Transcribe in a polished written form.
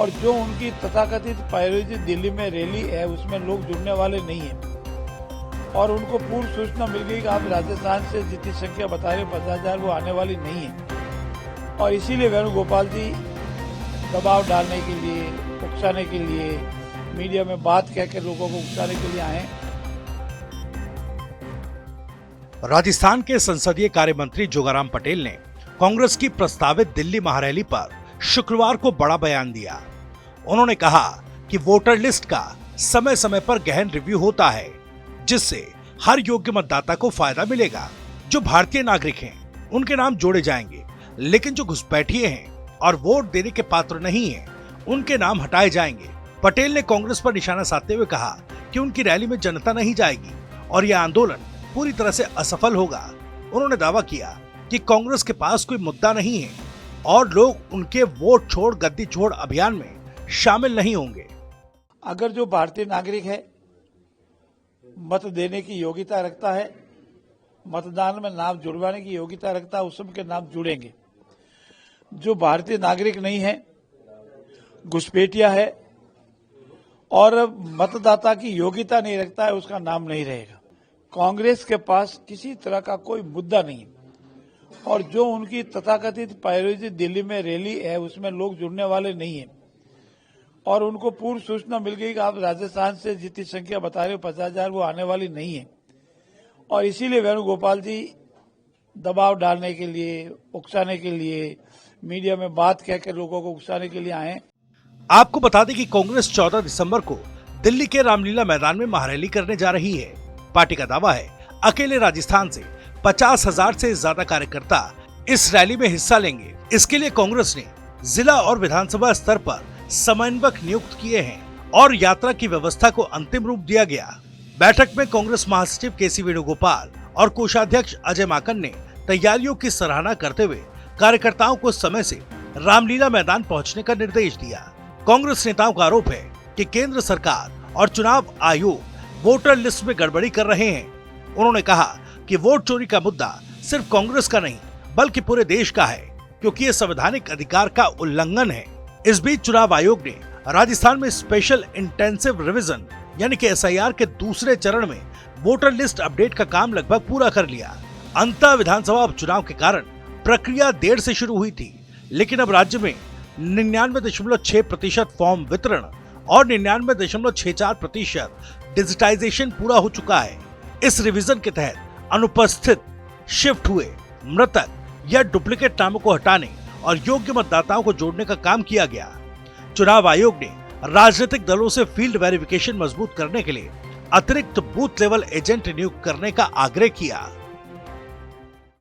और जो उनकी तथाकथित प्रायोजित दिल्ली में रैली है उसमें लोग जुड़ने वाले नहीं है और उनको पूर्व सूचना मिल गई कि आप राजस्थान से जितनी संख्या बता रहे 50,000 वो आने वाली नहीं है और इसीलिए वेणुगोपाल जी दबाव डालने के लिए, उकसाने के लिए, मीडिया में बात कहकर लोगों को उकसाने के लिए आए। राजस्थान के संसदीय कार्य मंत्री जोगाराम पटेल ने कांग्रेस की प्रस्तावित दिल्ली महारैली पर शुक्रवार को बड़ा बयान दिया। उन्होंने कहा कि वोटर लिस्ट का समय समय पर गहन रिव्यू होता है जिससे हर योग्य मतदाता को फायदा मिलेगा। जो भारतीय नागरिक हैं उनके नाम जोड़े जाएंगे, लेकिन जो घुसपैठिए हैं और वोट देने के पात्र नहीं हैं उनके नाम हटाए जाएंगे। पटेल ने कांग्रेस पर निशाना साधते हुए कहा कि उनकी रैली में जनता नहीं जाएगी और यह आंदोलन पूरी तरह से असफल होगा। उन्होंने दावा किया कि कांग्रेस के पास कोई मुद्दा नहीं है और लोग उनके वोट छोड़ गद्दी छोड़ अभियान में शामिल नहीं होंगे। अगर जो भारतीय नागरिक है, मत देने की योग्यता रखता है, मतदान में नाम जुड़वाने की योग्यता रखता है, उस सबके नाम जुड़ेंगे। जो भारतीय नागरिक नहीं है, घुसपैठिया है और मतदाता की योग्यता नहीं रखता है, उसका नाम नहीं रहेगा। कांग्रेस के पास किसी तरह का कोई मुद्दा नहीं और जो उनकी तथाकथित प्रायोजित दिल्ली में रैली है उसमें लोग जुड़ने वाले नहीं है और उनको पूर्व सूचना मिल गई कि आप राजस्थान से जितनी संख्या बता रहे 50,000 वो आने वाली नहीं है और इसीलिए वेणुगोपाल जी दबाव डालने के लिए, उकसाने के लिए, मीडिया में बात कहकर लोगों को उकसाने के लिए आए। आपको बता दें कि कांग्रेस 14 दिसंबर को दिल्ली के रामलीला मैदान में महारैली करने जा रही है। पार्टी का दावा है अकेले राजस्थान से 50,000 से ज्यादा कार्यकर्ता इस रैली में हिस्सा लेंगे। इसके लिए कांग्रेस ने जिला और विधानसभा स्तर पर समन्वयक नियुक्त किए हैं और यात्रा की व्यवस्था को अंतिम रूप दिया गया। बैठक में कांग्रेस महासचिव केसी वेणुगोपाल और कोषाध्यक्ष अजय माकन ने तैयारियों की सराहना करते हुए कार्यकर्ताओं को समय से रामलीला मैदान पहुंचने का निर्देश दिया। कांग्रेस नेताओं का आरोप है कि केंद्र सरकार और चुनाव आयोग वोटर लिस्ट में गड़बड़ी कर रहे हैं। उन्होंने कहा कि वोट चोरी का मुद्दा सिर्फ कांग्रेस का नहीं बल्कि पूरे देश का है, क्योंकि ये संवैधानिक अधिकार का उल्लंघन है। इस बीच चुनाव आयोग ने राजस्थान में स्पेशल इंटेंसिव रिवीजन यानी कि SIR के दूसरे चरण में वोटर लिस्ट अपडेट का काम लगभग पूरा कर लिया। अंतः विधानसभा उपचुनाव के कारण प्रक्रिया देर से शुरू हुई थी, लेकिन अब राज्य में 99.6% फॉर्म वितरण और 99.64% डिजिटाइजेशन पूरा हो चुका है। इस रिवीजन के तहत अनुपस्थित, शिफ्ट हुए, मृतक या डुप्लीकेट नामों को हटाने और योग्य मतदाताओं को जोड़ने का काम किया गया। चुनाव आयोग ने राजनीतिक दलों से फील्ड वेरिफिकेशन मजबूत करने के लिए अतिरिक्त बूथ लेवल एजेंट नियुक्त करने का आग्रह किया।